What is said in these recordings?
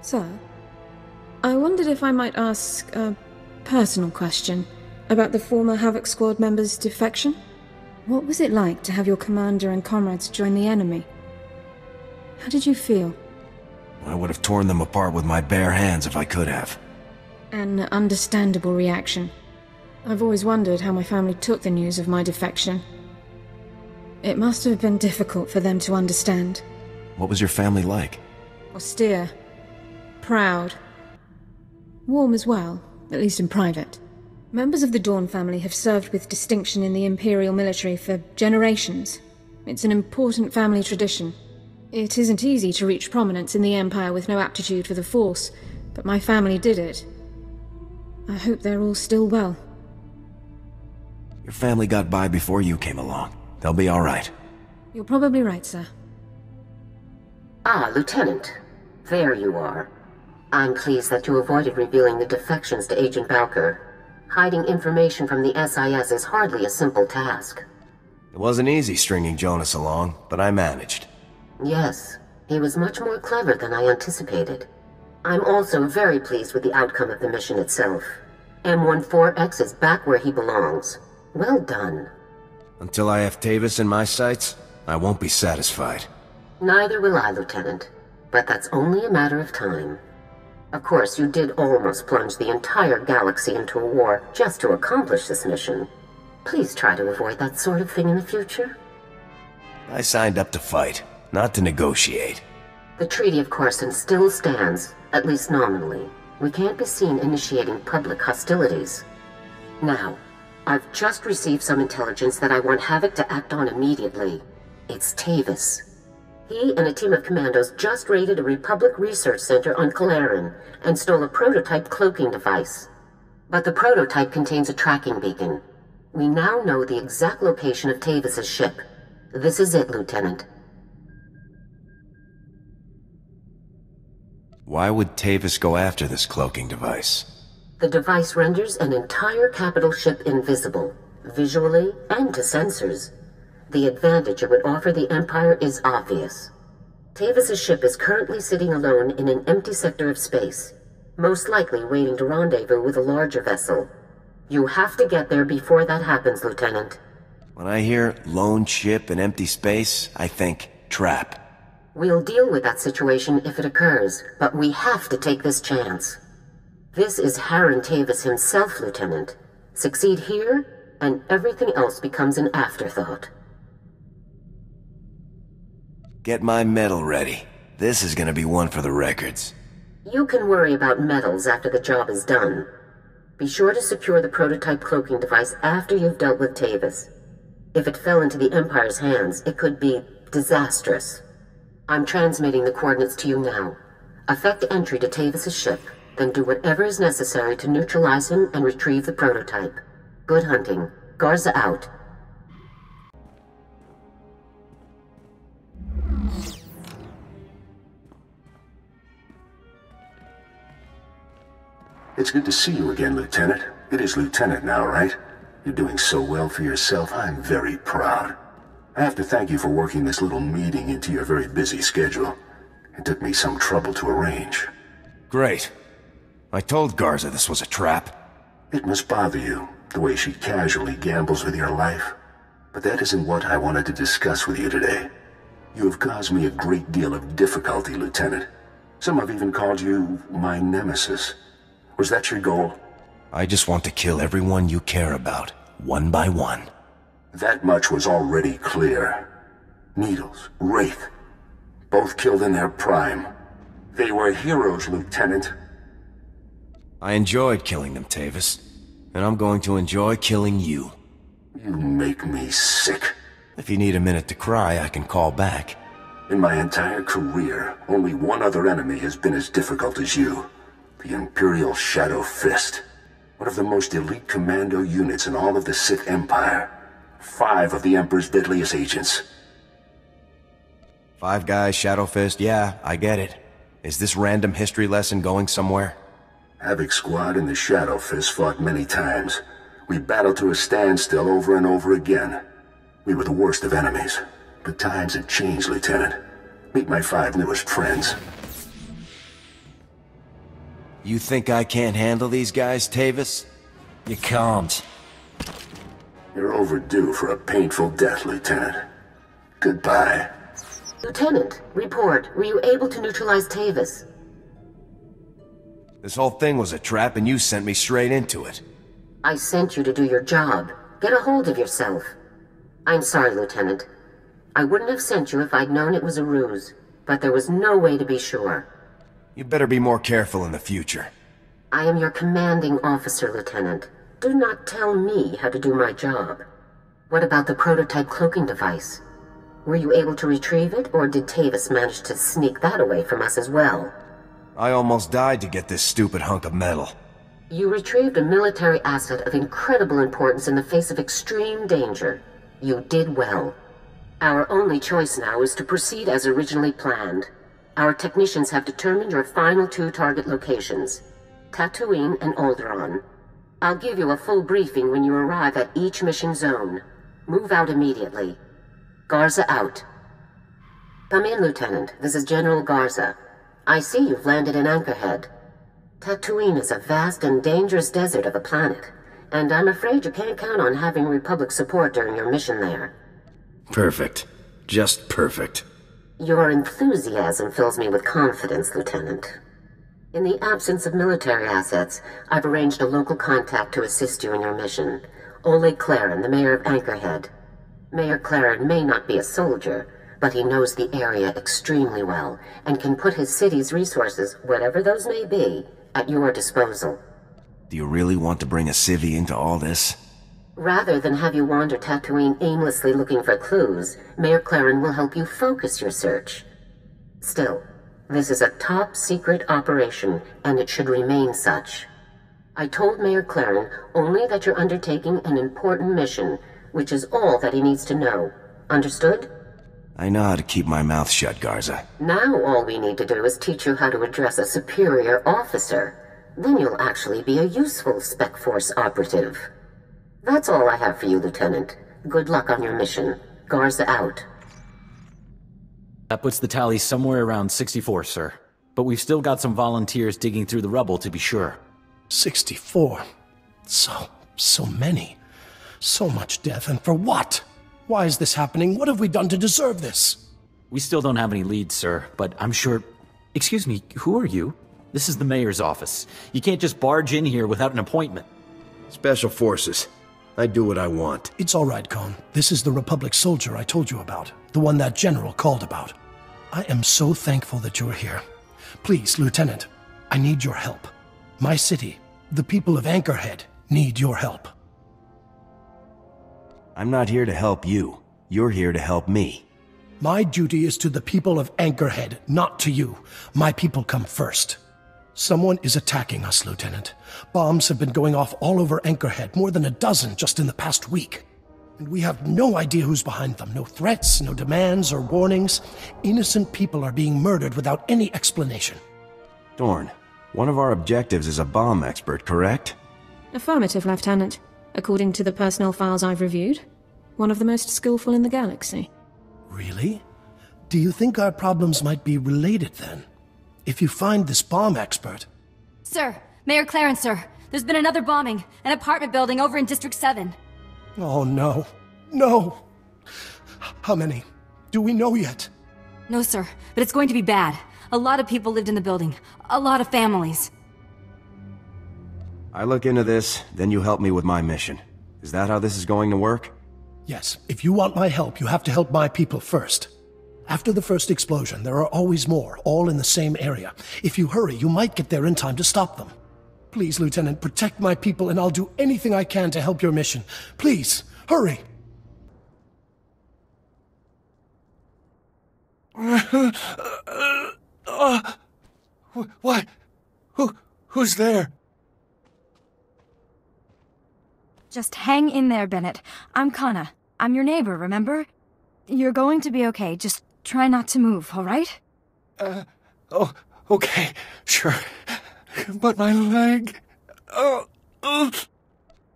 Sir, I wondered if I might ask a personal question about the former Havoc Squad member's defection. What was it like to have your commander and comrades join the enemy? How did you feel? I would have torn them apart with my bare hands if I could have. An understandable reaction. I've always wondered how my family took the news of my defection. It must have been difficult for them to understand. What was your family like? Austere. Proud. Warm as well, at least in private. Members of the Dawn family have served with distinction in the Imperial military for generations. It's an important family tradition. It isn't easy to reach prominence in the Empire with no aptitude for the Force, but my family did it. I hope they're all still well. Your family got by before you came along. They'll be all right. You're probably right, sir. Ah, Lieutenant. There you are. I'm pleased that you avoided revealing the defections to Agent Bowker. Hiding information from the SIS is hardly a simple task. It wasn't easy stringing Jonas along, but I managed. Yes, he was much more clever than I anticipated. I'm also very pleased with the outcome of the mission itself. M14X is back where he belongs. Well done. Until I have Tavis in my sights, I won't be satisfied. Neither will I, Lieutenant. But that's only a matter of time. Of course, you did almost plunge the entire galaxy into a war just to accomplish this mission. Please try to avoid that sort of thing in the future. I signed up to fight, not to negotiate. The Treaty of Corson still stands, at least nominally. We can't be seen initiating public hostilities. Now, I've just received some intelligence that I want Havoc to act on immediately. It's Tavis. He and a team of commandos just raided a Republic research center on Kalaran and stole a prototype cloaking device. But the prototype contains a tracking beacon. We now know the exact location of Tavis's ship. This is it, Lieutenant. Why would Tavis go after this cloaking device? The device renders an entire capital ship invisible, visually and to sensors. The advantage it would offer the Empire is obvious. Tavis's ship is currently sitting alone in an empty sector of space, most likely waiting to rendezvous with a larger vessel. You have to get there before that happens, Lieutenant. When I hear lone ship and empty space, I think trap. We'll deal with that situation if it occurs, but we have to take this chance. This is Harren Tavis himself, Lieutenant. Succeed here, and everything else becomes an afterthought. Get my medal ready. This is gonna be one for the records. You can worry about medals after the job is done. Be sure to secure the prototype cloaking device after you've dealt with Tavis. If it fell into the Empire's hands, it could be disastrous. I'm transmitting the coordinates to you now. Effect entry to Tavis's ship, then do whatever is necessary to neutralize him and retrieve the prototype. Good hunting. Garza out. It's good to see you again, Lieutenant. It is Lieutenant now, right? You're doing so well for yourself, I'm very proud. I have to thank you for working this little meeting into your very busy schedule. It took me some trouble to arrange. Great. I told Garza this was a trap. It must bother you, the way she casually gambles with your life. But that isn't what I wanted to discuss with you today. You have caused me a great deal of difficulty, Lieutenant. Some have even called you my nemesis. Was that your goal? I just want to kill everyone you care about, one by one. That much was already clear. Needles, Wraith, both killed in their prime. They were heroes, Lieutenant. I enjoyed killing them, Tavis. And I'm going to enjoy killing you. You make me sick. If you need a minute to cry, I can call back. In my entire career, only one other enemy has been as difficult as you. The Imperial Shadow Fist. One of the most elite commando units in all of the Sith Empire. 5 of the Emperor's deadliest agents. 5 guys, Shadow Fist, yeah, I get it. Is this random history lesson going somewhere? Havoc Squad and the Shadow Fist fought many times. We battled to a standstill over and over again. We were the worst of enemies. But times have changed, Lieutenant. Meet my 5 newest friends. You think I can't handle these guys, Tavis? You can't. You're overdue for a painful death, Lieutenant. Goodbye. Lieutenant, report. Were you able to neutralize Tavis? This whole thing was a trap and you sent me straight into it. I sent you to do your job. Get a hold of yourself. I'm sorry, Lieutenant. I wouldn't have sent you if I'd known it was a ruse, but there was no way to be sure. You better be more careful in the future. I am your commanding officer, Lieutenant. Do not tell me how to do my job. What about the prototype cloaking device? Were you able to retrieve it, or did Tavis manage to sneak that away from us as well? I almost died to get this stupid hunk of metal. You retrieved a military asset of incredible importance in the face of extreme danger. You did well. Our only choice now is to proceed as originally planned. Our technicians have determined your final 2 target locations, Tatooine and Alderaan. I'll give you a full briefing when you arrive at each mission zone. Move out immediately. Garza out. Come in, Lieutenant. This is General Garza. I see you've landed in Anchorhead. Tatooine is a vast and dangerous desert of a planet, and I'm afraid you can't count on having Republic support during your mission there. Perfect. Just perfect. Your enthusiasm fills me with confidence, Lieutenant. In the absence of military assets, I've arranged a local contact to assist you in your mission. Oleg Claren, the mayor of Anchorhead. Mayor Claren may not be a soldier, but he knows the area extremely well, and can put his city's resources, whatever those may be, at your disposal. Do you really want to bring a civvy into all this? Rather than have you wander Tatooine aimlessly looking for clues, Mayor Claren will help you focus your search. Still, this is a top-secret operation, and it should remain such. I told Mayor Claren only that you're undertaking an important mission, which is all that he needs to know. Understood? I know how to keep my mouth shut, Garza. Now all we need to do is teach you how to address a superior officer. Then you'll actually be a useful Spec Force operative. That's all I have for you, Lieutenant. Good luck on your mission. Garza out. That puts the tally somewhere around 64, sir. But we've still got some volunteers digging through the rubble to be sure. 64. So many. So much death, and for what? Why is this happening? What have we done to deserve this? We still don't have any leads, sir, but I'm sure... Excuse me, who are you? This is the mayor's office. You can't just barge in here without an appointment. Special Forces. I do what I want. It's all right, Con. This is the Republic soldier I told you about. The one that general called about. I am so thankful that you're here. Please, Lieutenant, I need your help. My city, the people of Anchorhead, need your help. I'm not here to help you. You're here to help me. My duty is to the people of Anchorhead, not to you. My people come first. Someone is attacking us, Lieutenant. Bombs have been going off all over Anchorhead, more than a dozen just in the past week. And we have no idea who's behind them. No threats, no demands or warnings. Innocent people are being murdered without any explanation. Dorn, one of our objectives is a bomb expert, correct? Affirmative, Lieutenant. According to the personnel files I've reviewed, one of the most skillful in the galaxy. Really? Do you think our problems might be related, then? If you find this bomb expert... Sir, Mayor Clarence, sir. There's been another bombing. An apartment building over in District 7. Oh, no. No! How many? Do we know yet? No, sir, but it's going to be bad. A lot of people lived in the building. A lot of families. I look into this, then you help me with my mission. Is that how this is going to work? Yes, if you want my help, you have to help my people first. After the first explosion, there are always more, all in the same area. If you hurry, you might get there in time to stop them. Please, Lieutenant, protect my people, and I'll do anything I can to help your mission. Please, hurry! What? Who's there? Just hang in there, Bennett. I'm Kana. I'm your neighbor, remember? You're going to be okay. Just try not to move, all right? Oh, okay, sure. But my leg...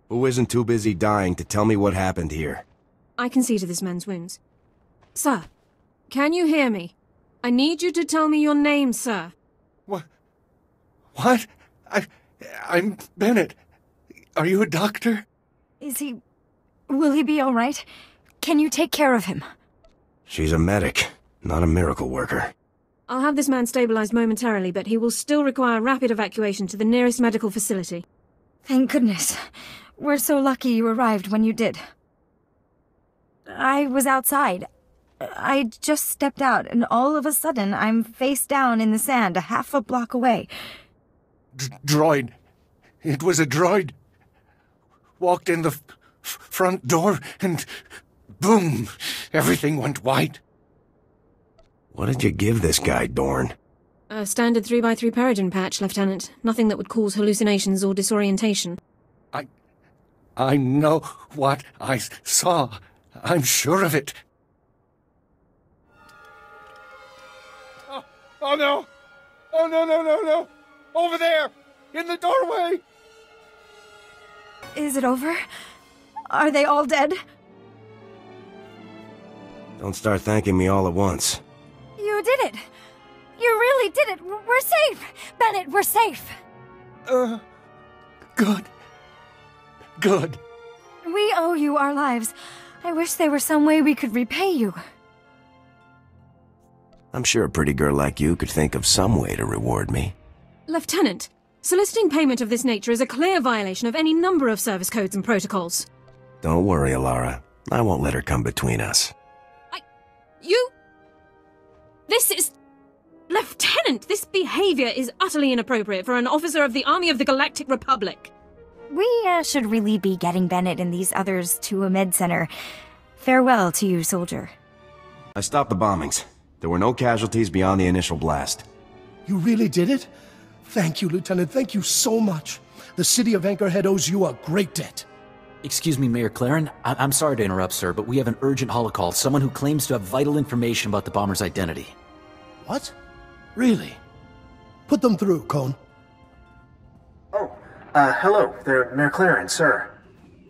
Who isn't too busy dying to tell me what happened here? I can see to this man's wounds. Sir, can you hear me? I need you to tell me your name, sir. What? I'm Bennett. Are you a doctor? Is he... will he be all right? Can you take care of him? She's a medic, not a miracle worker. I'll have this man stabilized momentarily, but he will still require rapid evacuation to the nearest medical facility. Thank goodness. We're so lucky you arrived when you did. I was outside. I just stepped out, and all of a sudden, I'm face down in the sand, half a block away. Droid. It was a droid. Walked in the front door, and boom! Everything went white. What did you give this guy, Dorn? A standard 3x3 Peridine patch, Lieutenant. Nothing that would cause hallucinations or disorientation. I know what I saw. I'm sure of it. Oh no! Oh no! Over there! In the doorway! Is it over? Are they all dead? Don't start thanking me all at once. You did it! You really did it! We're safe! Bennett, we're safe! Good. Good. We owe you our lives. I wish there were some way we could repay you. I'm sure a pretty girl like you could think of some way to reward me. Lieutenant, soliciting payment of this nature is a clear violation of any number of service codes and protocols. Don't worry, Elara. I won't let her come between us. This is... Lieutenant, this behavior is utterly inappropriate for an officer of the Army of the Galactic Republic. We should really be getting Bennett and these others to a med center. Farewell to you, soldier. I stopped the bombings. There were no casualties beyond the initial blast. You really did it? Thank you, Lieutenant. Thank you so much. The city of Anchorhead owes you a great debt. Excuse me, Mayor Claren. I'm sorry to interrupt, sir, but we have an urgent holocall. Someone who claims to have vital information about the bomber's identity. What? Really? Put them through, Cone. Oh, hello there, Mayor Claren, sir.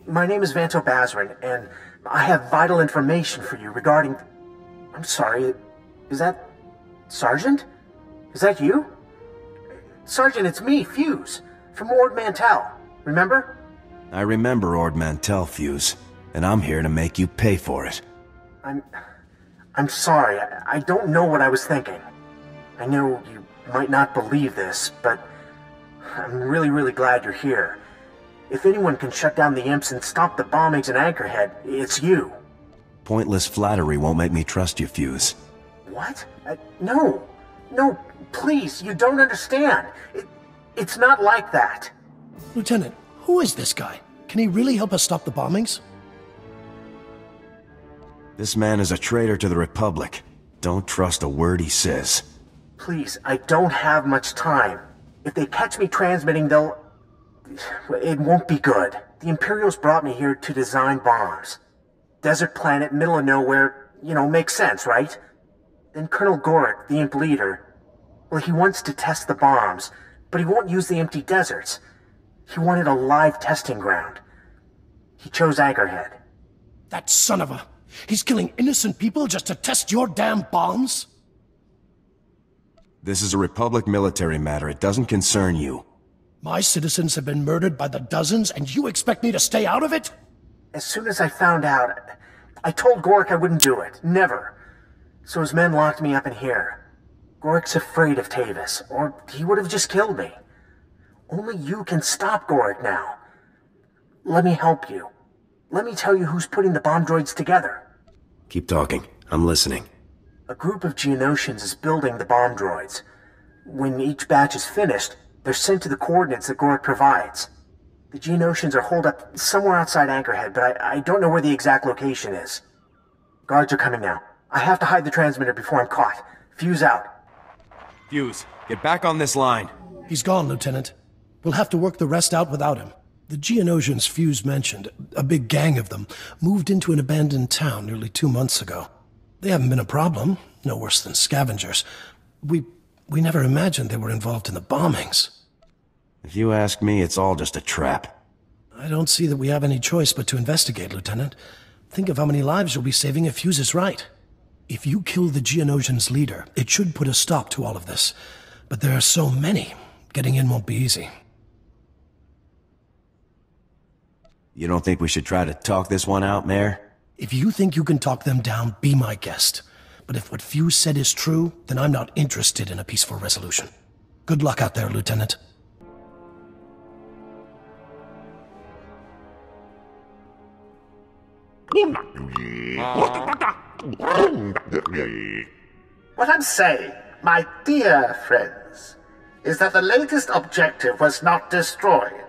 My name is Vanto Bazrin, and I have vital information for you regarding... I'm sorry, is that... Sergeant? Is that you? Sergeant, it's me, Fuse, from Ord Mantell. Remember? I remember Ord Mantell, Fuse, and I'm here to make you pay for it. I'm sorry, I don't know what I was thinking. I know you might not believe this, but I'm really glad you're here. If anyone can shut down the imps and stop the bombings in Anchorhead, it's you. Pointless flattery won't make me trust you, Fuse. What? No, please, you don't understand. It's not like that. Lieutenant, who is this guy? Can he really help us stop the bombings? This man is a traitor to the Republic. Don't trust a word he says. Please, I don't have much time. If they catch me transmitting, it won't be good. The Imperials brought me here to design bombs. Desert planet, middle of nowhere, makes sense, right? Then Colonel Gorick, the Imp leader, well, he wants to test the bombs, but he won't use the empty deserts. He wanted a live testing ground. He chose Anchorhead. That son of a... He's killing innocent people just to test your damn bombs? This is a Republic military matter. It doesn't concern you. My citizens have been murdered by the dozens, and you expect me to stay out of it? As soon as I found out, I told Gorick I wouldn't do it. Never. So his men locked me up in here. Gorick's afraid of Tavis, or he would have just killed me. Only you can stop Gorick now. Let me help you. Let me tell you who's putting the bomb droids together. Keep talking. I'm listening. A group of Geonosians is building the bomb droids. When each batch is finished, they're sent to the coordinates that Gorick provides. The Geonosians are holed up somewhere outside Anchorhead, but I don't know where the exact location is. Guards are coming now. I have to hide the transmitter before I'm caught. Fuse out. Fuse, get back on this line. He's gone, Lieutenant. We'll have to work the rest out without him. The Geonosians Fuse mentioned, a big gang of them, moved into an abandoned town nearly 2 months ago. They haven't been a problem, no worse than scavengers. We never imagined they were involved in the bombings. If you ask me, it's all just a trap. I don't see that we have any choice but to investigate, Lieutenant. Think of how many lives you'll be saving if Fuse is right. If you kill the Geonosians' leader, it should put a stop to all of this. But there are so many. Getting in won't be easy. You don't think we should try to talk this one out, Mayor? If you think you can talk them down, be my guest. But if what Fuse said is true, then I'm not interested in a peaceful resolution. Good luck out there, Lieutenant. What I'm saying, my dear friends, is that the latest objective was not destroyed.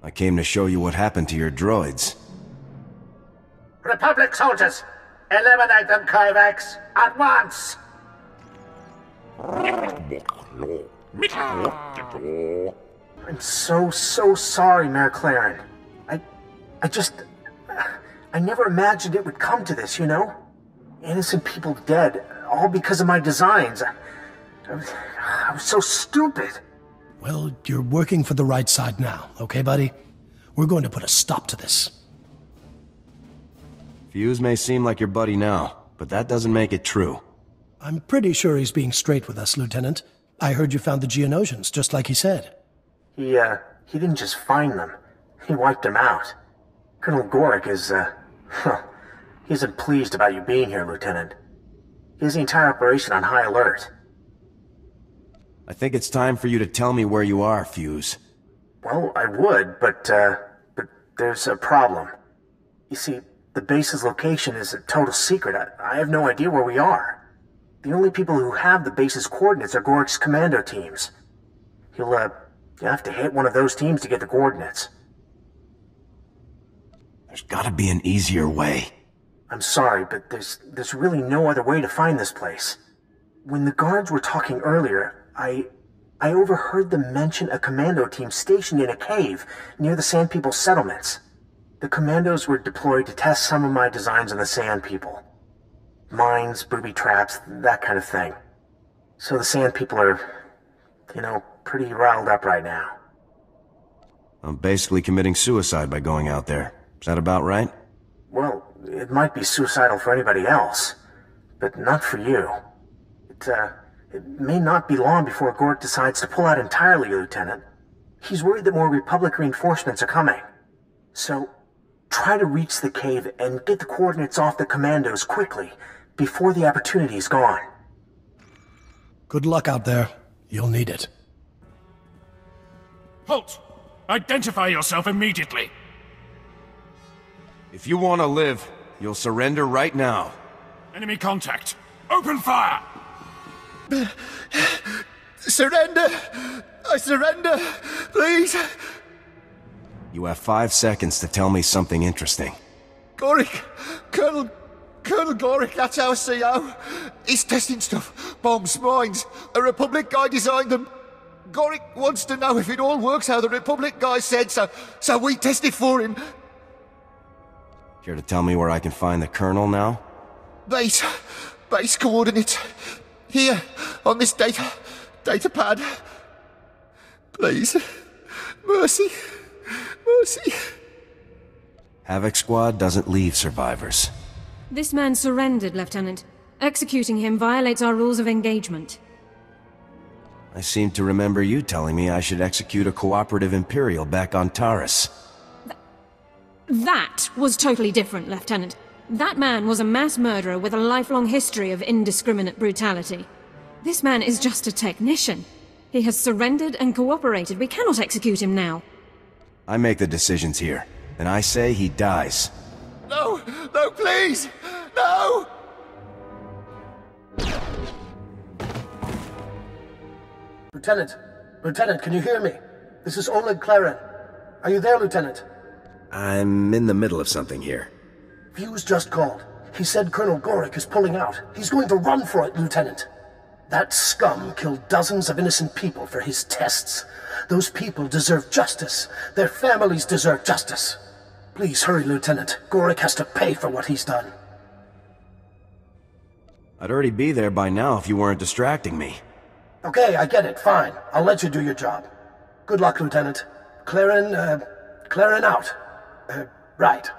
I came to show you what happened to your droids. Republic soldiers, eliminate them, Kovacs, at once! I'm so sorry, Mayor Claren. I never imagined it would come to this, you know? Innocent people dead, all because of my designs. I was so stupid. Well, you're working for the right side now, okay, buddy? We're going to put a stop to this. Fuse may seem like your buddy now, but that doesn't make it true. I'm pretty sure he's being straight with us, Lieutenant. I heard you found the Geonosians, just like he said. He didn't just find them. He wiped them out. Colonel Gorick is, he isn't pleased about you being here, Lieutenant. He has the entire operation on high alert. I think it's time for you to tell me where you are, Fuse. Well, I would, but there's a problem. You see, the base's location is a total secret. I have no idea where we are. The only people who have the base's coordinates are Gorick's commando teams. You'll have to hit one of those teams to get the coordinates. There's gotta be an easier way. I'm sorry, but there's really no other way to find this place. When the guards were talking earlier, I overheard them mention a commando team stationed in a cave near the Sand People settlements. The commandos were deployed to test some of my designs on the Sand People. Mines, booby traps, that kind of thing. So the Sand People are, pretty riled up right now. I'm basically committing suicide by going out there. Is that about right? Well, it might be suicidal for anybody else, but not for you. It may not be long before Gorick decides to pull out entirely, Lieutenant. He's worried that more Republic reinforcements are coming. So, try to reach the cave and get the coordinates off the commandos quickly, before the opportunity is gone. Good luck out there. You'll need it. Halt! Identify yourself immediately! If you want to live, you'll surrender right now. Enemy contact! Open fire! Surrender! I surrender! Please! You have 5 seconds to tell me something interesting. Gorick! Colonel Gorick, that's our CO. He's testing stuff. Bombs, mines. A Republic guy designed them. Gorick wants to know if it all works how the Republic guy said, so we tested for him. Care to tell me where I can find the Colonel now? Base coordinates. Here, on this data pad. Please. Mercy. Havoc Squad doesn't leave survivors. This man surrendered, Lieutenant. Executing him violates our rules of engagement. I seem to remember you telling me I should execute a cooperative Imperial back on Taurus. That was totally different, Lieutenant. That man was a mass murderer with a lifelong history of indiscriminate brutality. This man is just a technician. He has surrendered and cooperated. We cannot execute him now. I make the decisions here, and I say he dies. No, please! No! Lieutenant, can you hear me? This is Oleg Claren. Are you there, Lieutenant? I'm in the middle of something here. Fuse just called. He said Colonel Gorick is pulling out. He's going to run for it, Lieutenant. That scum killed dozens of innocent people for his tests. Those people deserve justice. Their families deserve justice. Please hurry, Lieutenant. Gorick has to pay for what he's done. I'd already be there by now if you weren't distracting me. Okay, I get it. Fine. I'll let you do your job. Good luck, Lieutenant. Claren out. Right.